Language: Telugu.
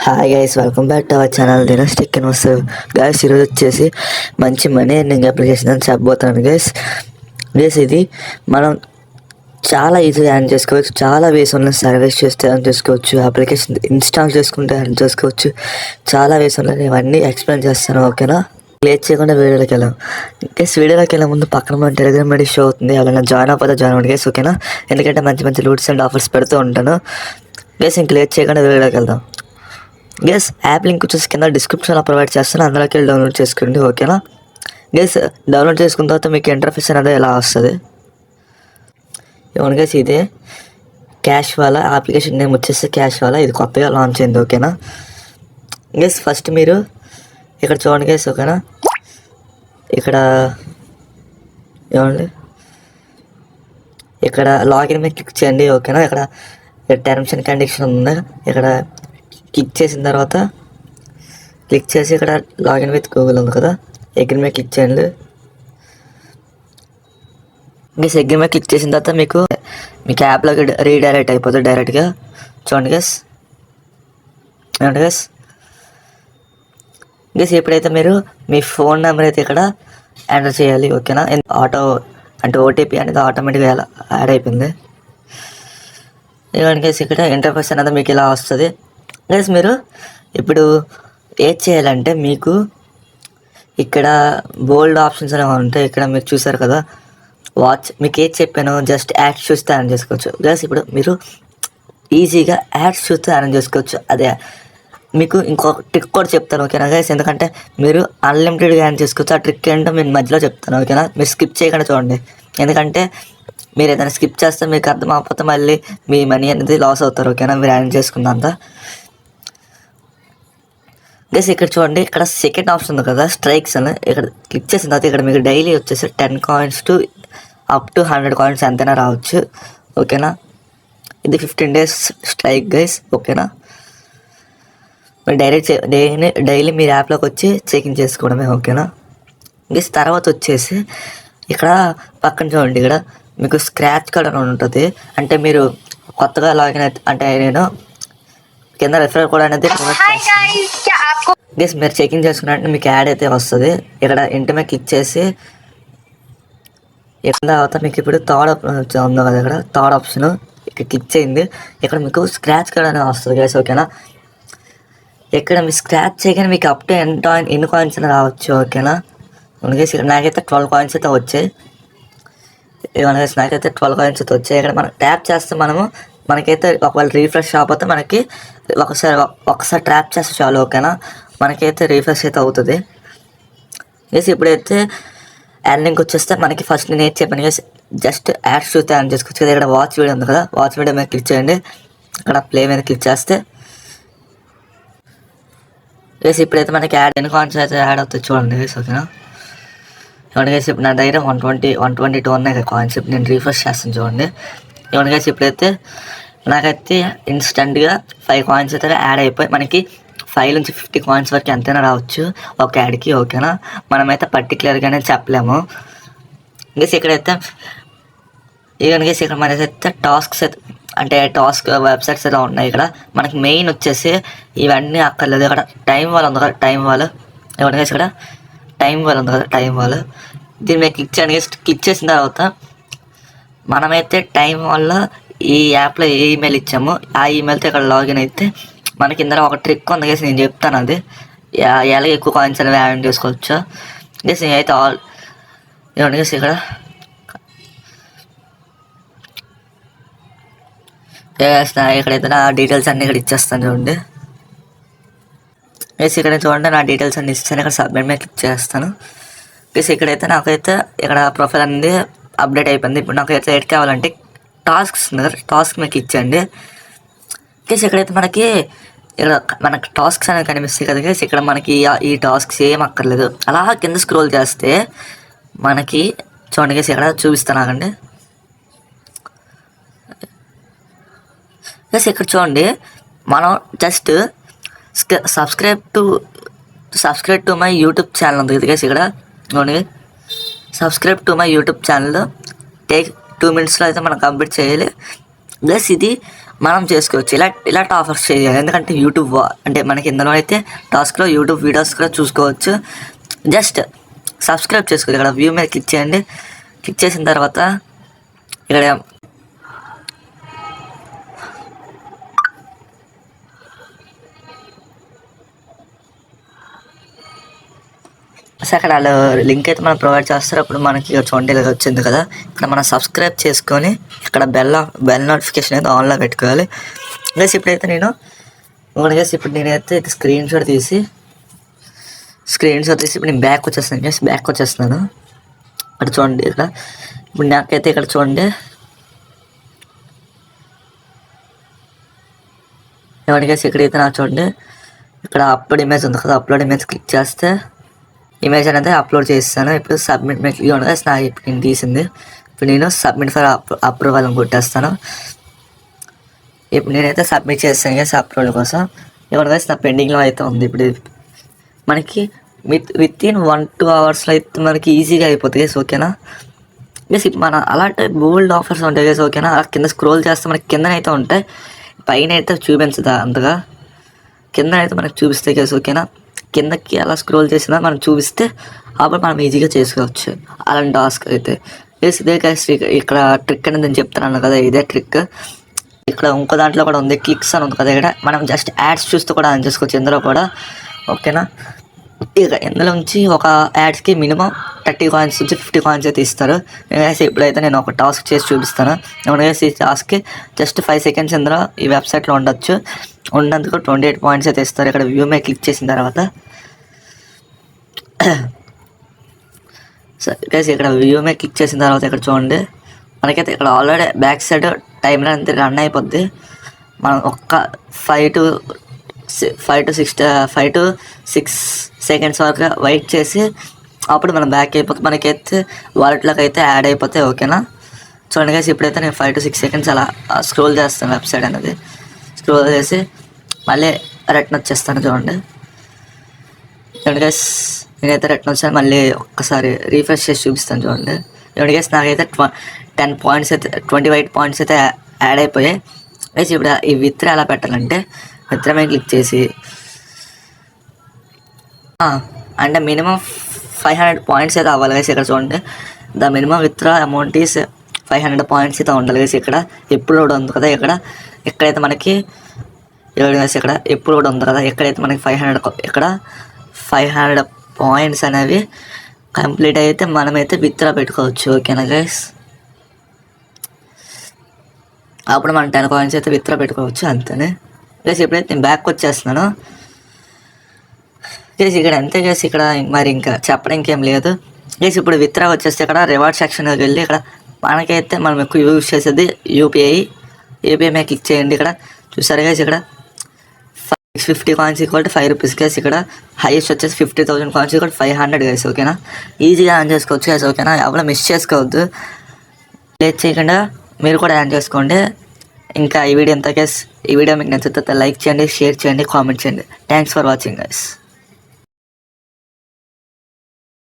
Hi guys, welcome back to our channel Dinesh tech news. Guys ఈరోజు వచ్చేసి మంచి మనీ ఎర్నింగ్ అప్లికేషన్ అని చెప్పబోతున్నాను గైస్. ఇది మనం చాలా ఈజీగా ఎర్న్ చేసుకోవచ్చు. చాలా వేస్ ఉన్నాయి. సర్వీస్ చేస్తే ఎర్న్ చేసుకోవచ్చు, అప్లికేషన్ ఇన్స్టాల్ చేసుకుంటే ఎర్న్ చేసుకోవచ్చు. చాలా వేస్ ఉన్నాయి. ఇవన్నీ ఎక్స్ప్లెయిన్ చేస్తాను, ఓకేనా? లేట్ చేయకుండా వీడియోలోకి వెళ్ళాం. వీడియోలోకి వెళ్ళే ముందు పక్కన మన టెలిగ్రామ్ ఐడి షో అవుతుంది. ఎవరైనా జాయిన్ అవ్వకపోతే జాయిన్ అవ్వండి గైస్, ఓకేనా? ఎందుకంటే మంచి మంచి లూట్స్ అండ్ ఆఫర్స్ పెడుతూ ఉంటాను గైస్. ఇంక లేట్ చేయకుండా వీడియోలోకి వెళ్దాం గైస్. యాప్ లింక్ వచ్చేసి కింద డిస్క్రిప్షన్లో ప్రొవైడ్ చేస్తాను, అందులోకి వెళ్ళి డౌన్లోడ్ చేసుకోండి, ఓకేనా గైస్? డౌన్లోడ్ చేసుకున్న తర్వాత మీకు ఇంటర్ఫేస్ అనేది ఎలా వస్తుంది. ఇవ్వండి గైస్, ఇదే క్యాష్ వాలా అప్లికేషన్ నేమ్ వచ్చేసి క్యాష్ వాలా. ఇది కొత్తగా లాంచ్ అయింది, ఓకేనా గైస్? ఫస్ట్ మీరు ఇక్కడ చూడండి గైస్, ఓకేనా? ఇక్కడ ఏమండి, ఇక్కడ లాగిన్ మీద క్లిక్ చేయండి, ఓకేనా? ఇక్కడ టర్మ్స్ అండ్ కండిషన్ ఉంది. ఇక్కడ క్లిక్ చేసిన తర్వాత క్లిక్ చేసి ఇక్కడ లాగిన్ విత్ గూగుల్ ఉంది కదా, అగ్రీ మీద క్లిక్ చేయండి. గైస్ అగ్రీ మీద క్లిక్ చేసిన తర్వాత మీకు యాప్లోకి రీడైరెక్ట్ అయిపోతుంది డైరెక్ట్గా. చూడండి గైస్, ఏమండి గైస్? గైస్ ఎప్పుడైతే మీరు మీ ఫోన్ నెంబర్ అయితే ఇక్కడ ఎంటర్ చేయాలి, ఓకేనా? ఆటో అంటే ఓటీపీ అనేది ఆటోమేటిక్గా యాడ్ అయిపోయింది. ఇవ్వండి గైస్, ఇక్కడ ఇంటర్ఫేస్ అనేది మీకు ఇలా వస్తుంది గైస్. మీరు ఇప్పుడు ఏం చేయాలంటే మీకు ఇక్కడ బోల్డ్ ఆప్షన్స్ అనేవి ఉంటాయి. ఇక్కడ మీరు చూసారు కదా వాచ్, మీకు ఏది చెప్పాను, జస్ట్ యాడ్స్ చూస్తే అరేంజ్ చేసుకోవచ్చు గైస్. ఇప్పుడు మీరు ఈజీగా యాడ్స్ చూస్తే అరేంజ్ చేసుకోవచ్చు. అదే మీకు ఇంకొక ట్రిక్ కూడా చెప్తాను, ఓకేనా గైస్? ఎందుకంటే మీరు అన్లిమిటెడ్గా యాడ్ చేసుకోవచ్చు. ఆ ట్రిక్ ఏంటో నేను మధ్యలో చెప్తాను, ఓకేనా? మీరు స్కిప్ చేయకుండా చూడండి. ఎందుకంటే మీరు ఏదైనా స్కిప్ చేస్తే మీకు అర్థం అవ్వకపోతే మళ్ళీ మీ మనీ అనేది లాస్ అవుతారు, ఓకేనా? మీరు యాడ్ చేసుకున్నంత గైస్. ఇక్కడ చూడండి, ఇక్కడ సెకండ్ ఆప్షన్ ఉంది కదా, స్ట్రైక్స్ అని. ఇక్కడ క్లిక్ చేసిన తర్వాత ఇక్కడ మీకు డైలీ వచ్చేసి 10 coins to up to 100 coins ఎంతైనా రావచ్చు, ఓకేనా? ఇది 15 days స్ట్రైక్ గైస్, ఓకేనా? మీరు డైలీ మీరు యాప్లోకి వచ్చి చెకింగ్ చేసుకోవడమే, ఓకేనా గైస్? తర్వాత వచ్చేసి ఇక్కడ పక్కన చూడండి, ఇక్కడ మీకు స్క్రాచ్ కార్డ్ అని ఉంటుంది. అంటే మీరు కొత్తగా లాగిన్ అయితే, అంటే నేను కింద రెఫరల్ కోడ్ అనేది గైస్ మీరు చెకింగ్ చేసుకున్నట్టు మీకు యాడ్ అయితే వస్తుంది. ఇక్కడ ఇంటి మీద క్లిక్ చేసి ఎక్కడ తర్వాత మీకు ఇప్పుడు థర్డ్ ఉంది కదా, ఇక్కడ థర్డ్ ఆప్షన్ ఇక్కడ క్లిక్ చేయండి. ఇక్కడ మీకు స్క్రాచ్ కార్డ్ అనేది వస్తుంది గైస్, ఓకేనా? ఇక్కడ మీరు స్క్రాచ్ చేయగానే మీకు అప్ టు ఎన్ని కాయిన్స్ అని రావచ్చు, ఓకేనా గైస్? ఇక్కడ నాకైతే 12 కాయిన్స్ అయితే వచ్చాయి. ఏమన్నా గైస్, నాకైతే 12 కాయిన్స్ అయితే వచ్చాయి. ఇక్కడ మనం ట్యాప్ చేస్తే మనకైతే ఒకవేళ రీఫ్రెష్ అవ్వకపోతే మనకి ఒకసారి ట్యాప్ చేస్తే చాలు, ఓకేనా? మనకైతే రీఫ్రెష్ అయితే అవుతుంది గైస్. ఇప్పుడైతే ఎర్నింగ్ వచ్చేస్తే మనకి ఫస్ట్ నేను ఏది చెప్పాను గైస్, జస్ట్ యాడ్స్ చూస్తే యాడ్ చేసుకోవచ్చు కదా. ఇక్కడ వాచ్ వీడియో ఉంది కదా, వాచ్ వీడియో మీద క్లిక్ చేయండి. ఇక్కడ ప్లే మీద క్లిక్ చేస్తే గైస్ ఇప్పుడైతే మనకి ఎన్ని కాయిన్స్ అయితే యాడ్ అవుతుంది చూడండి గైస్, ఓకేనా? ఇవ్వండి గైస్, ఇప్పుడు నా దగ్గర 122 ఉన్నాయి కాయిన్స్. ఇప్పుడు నేను రీఫ్రెష్ చేస్తాను చూడండి. ఇవ్వండి గైస్, ఇప్పుడైతే నాకైతే ఇన్స్టెంట్గా 5 కాయిన్స్ అయితే యాడ్ అయిపోయి మనకి 5 నుంచి 50 కాయిన్స్ వరకు ఎంతైనా రావచ్చు ఒక యాడ్కి, ఓకేనా? మనమైతే పర్టికులర్గానే చెప్పలేము గైస్. ఇక్కడైతే ఇవన్నీ గైస్, ఇక్కడ మనకైతే టాస్క్స్ అయితే అంటే టాస్క్ వెబ్సైట్స్ అయితే ఉన్నాయి. ఇక్కడ మనకి మెయిన్ వచ్చేసి ఇవన్నీ అక్కర్లేదు. ఇక్కడ టైం వాల్ ఉంది కదా, టైం వాల్. ఇవ్వండి గైస్, ఇక్కడ టైం వాల్ ఉంది కదా, టైం వాల్. దీని మీద క్లిక్ చేయండి గైస్. క్లిక్ చేసిన తర్వాత మనమైతే టైం వల్ల ఈ యాప్లో ఏ ఈమెయిల్ ఇచ్చామో ఆ ఈమెయిల్తో ఇక్కడ లాగిన్ అయితే మనకి ఇందులో ఒక ట్రిక్ ఉంది గైస్, నేను చెప్తాను. అది ఎలా ఎక్కువ కాయిన్స్ అనేవి యాడ్ చేసుకోవచ్చు గైస్. నేనైతే ఇవ్వండి గైస్, ఇక్కడైతే నా డీటెయిల్స్ అన్నీ ఇక్కడ ఇచ్చేస్తాను చూడండి గైస్. ఇక్కడ చూడండి నా డీటెయిల్స్ అన్నీ ఇస్తాను. ఇక్కడ సబ్మిట్ మీద క్లిక్ చేస్తాను గైస్. ఇక్కడైతే నాకైతే ఇక్కడ ప్రొఫైల్ అనేది అప్డేట్ అయిపోయింది. ఇప్పుడు నాకైతే ఎడ్ కావాలంటే టాస్క్స్ ఉంది కదా, టాస్క్ మీద క్లిక్ చేయండి గైస్. ఇక్కడైతే మనకి టాస్క్స్ అనేవి కనిపిస్తాయి కదా గైస్. ఇక్కడ మనకి ఈ టాస్క్స్ ఏం అక్కర్లేదు. అలా కింద స్క్రోల్ చేస్తే మనకి చూడండి గైస్, ఇక్కడ చూపిస్తాను ఆగండి గైస్. ఇక్కడ చూడండి, మనం just subscribe to my YouTube channel ఉంది కదా గైస్. ఇక్కడ చూడండి, subscribe to my YouTube channel take 2 minutesలో అయితే మనం కంప్లీట్ చేయాలి గైస్. ఇది మనం చేసుకోవచ్చు. ఇలాంటి ఆఫర్స్ చేయాలి. ఎందుకంటే యూట్యూబ్ అంటే మనకి ఇందులో అయితే టాస్క్లో యూట్యూబ్ వీడియోస్ కూడా చూసుకోవచ్చు. జస్ట్ సబ్స్క్రైబ్ చేసుకోవాలి. ఇక్కడ వ్యూ మీద క్లిక్ చేయండి. క్లిక్ చేసిన తర్వాత ఇక్కడ అక్కడ వాళ్ళు లింక్ అయితే మనం ప్రొవైడ్ చేస్తారు. అప్పుడు మనకి ఇక్కడ చూడండి ఇలా వచ్చింది కదా, ఇక్కడ మనం సబ్స్క్రైబ్ చేసుకొని ఇక్కడ బెల్ నోటిఫికేషన్ అయితే ఆన్లో పెట్టుకోవాలి. గైస్ ఇప్పుడైతే నేనైతే స్క్రీన్ షాట్ తీసి ఇప్పుడు నేను బ్యాక్ వచ్చేస్తున్నాను. ఇక్కడ చూడండి ఇక్కడ ఇప్పుడు నాకైతే ఇక్కడ చూడండి ఎవరికైతే ఇక్కడైతే నాకు చూడండి ఇక్కడ అప్లోడ్ ఇమేజ్ ఉంది కదా, అప్లోడ్ ఇమేజ్ క్లిక్ చేస్తే ఇమేజ్ అనేది అప్లోడ్ చేస్తాను. ఇప్పుడు సబ్మిట్ మీద క్లిక్ ఉండగా నాకు ఇప్పుడు నేను తీసింది. ఇప్పుడు నేను సబ్మిట్ ఫర్ అప్రూవల్ అని కొట్టేస్తాను. ఇప్పుడు నేనైతే సబ్మిట్ చేస్తాను కదా అప్రూవల్ కోసం. ఇవ్వడం నా పెండింగ్లో అయితే ఉంది. ఇప్పుడు మనకి విత్ ఇన్ 1-2 అవర్స్లో అయితే మనకి ఈజీగా అయిపోతుంది. ఓకేనా గైస్, మన అలాంటి బోల్డ్ ఆఫర్స్ ఉంటాయి గైస్. ఓకేనా, అలా కింద స్క్రోల్ చేస్తే మనకి కిందనైతే ఉంటాయి, పైన అయితే చూపించదా అంతగా, కింద అయితే మనకు చూపిస్తాయి గైస్. ఓకేనా, కిందకి అలా స్క్రోల్ చేసినా మనం చూపిస్తే అప్పుడు మనం ఈజీగా చేసుకోవచ్చు అలాంటి టాస్క్ అయితే. ఇదే గైస్ ఇక్కడ ట్రిక్ అనేది నేను చెప్తున్నాను కదా, ఇదే ట్రిక్. ఇక్కడ ఇంకో దాంట్లో కూడా ఉంది, క్లిక్స్ అని ఉంది కదా, ఇక్కడ మనం జస్ట్ యాడ్స్ చూస్తూ కూడా ఆన్ చేసుకోవచ్చు ఇందులో కూడా. ఓకేనా, ఇక ఇందులో నుంచి ఒక యాడ్స్కి మినిమం 30 కాయిన్స్ నుంచి 50 కాయిన్స్ అయితే ఇస్తారు. ఇప్పుడైతే నేను ఒక టాస్క్ చేసి చూపిస్తాను. ఈ టాస్క్కి జస్ట్ 5 సెకండ్స్ ఇందులో ఈ వెబ్సైట్లో ఉండొచ్చు. ఉన్నందుకు 28 పాయింట్స్ అయితే ఇస్తారు. ఇక్కడ వ్యూ మీద క్లిక్ చేసిన తర్వాత ఇక్కడ వ్యూ మీద క్లిక్ చేసిన తర్వాత ఇక్కడ చూడండి మనకైతే ఇక్కడ ఆల్రెడీ బ్యాక్ సైడ్ టైమర్ అంతే రన్ అయిపోద్ది. మనం ఒక్క 5 to 6 సెకండ్స్ వరకు వెయిట్ చేసి అప్పుడు మనం బ్యాక్ అయిపోతుంది. మనకైతే వాలెట్లోకి అయితే యాడ్ అయిపోతాయి. ఓకేనా, చూడండి గైస్ ఇప్పుడైతే నేను 5 to 6 సెకండ్స్ అలా స్క్రోల్ చేస్తాను వెబ్సైట్ అనేది. స్క్రోల్ చేసి మళ్ళీ రిటర్న్ వచ్చేస్తాను. చూడండి గైస్ నేనైతే రిటర్న్ వచ్చాను. మళ్ళీ ఒక్కసారి రీఫ్రెష్ చేసి చూపిస్తాను. చూడండి గైస్ నాకైతే 10 పాయింట్స్ అయితే 28 పాయింట్స్ అయితే యాడ్ అయిపోయాయి గైస్. ఇప్పుడు ఈ విత్డ్రా ఎలా పెట్టాలంటే విత్డ్రా మీద క్లిక్ చేసి అంటే మినిమం 500 పాయింట్స్ అయితే అవ్వాలి గైస్. ఇక్కడ చూడండి the minimum withdraw amount is 500 points అయితే ఉండాలి గైస్. ఇక్కడ ఎప్పుడు కూడా ఉంది కదా, ఎక్కడైతే మనకి ఇక్కడ ఎప్పుడు కూడా ఉంది కదా, ఎక్కడైతే మనకి 500 పాయింట్స్ అనేవి కంప్లీట్ అయితే మనమైతే విత్డ్రా పెట్టుకోవచ్చు. ఓకేనా గైస్, అప్పుడు మనం 10 కాయిన్స్ అయితే విత్డ్రా పెట్టుకోవచ్చు అంతేనే గైస్. ఎప్పుడైతే నేను బ్యాక్ వచ్చేస్తున్నాను గైస్, ఇక్కడ అంతే గైస్. ఇక్కడ మరి ఇంకా చెప్పడం ఇంకేం లేదు గైస్. ఇప్పుడు విత్డ్రా వచ్చేస్తే ఇక్కడ రివార్డ్ సెక్షన్కి వెళ్ళి ఇక్కడ మనకైతే మనం ఎక్కువ యూజ్ చేసేది యూపీఐ మీద క్లిక్ చేయండి. ఇక్కడ చూసారు గైస్, ఇక్కడ 50 coins equal to 5 rupees guys. ఇక్కడ హైయెస్ట్ వచ్చేసి 50,000 కాయిన్స్ ఈక్వల్ 500 గైస్. ఓకేనా, ఈజీగా ఆన్ చేసుకోవచ్చు గైస్. ఓకేనా, ఎవరు మిస్ చేసుకోవద్దు, లేట్ చేయకుండా మీరు కూడా ఆన్ చేసుకోండి. ఇంకా ఈ వీడియో ఎంత గైస్, ఈ వీడియో మీకు నచ్చితే లైక్ చేయండి, షేర్ చేయండి, కామెంట్ చేయండి. Thanks for watching guys.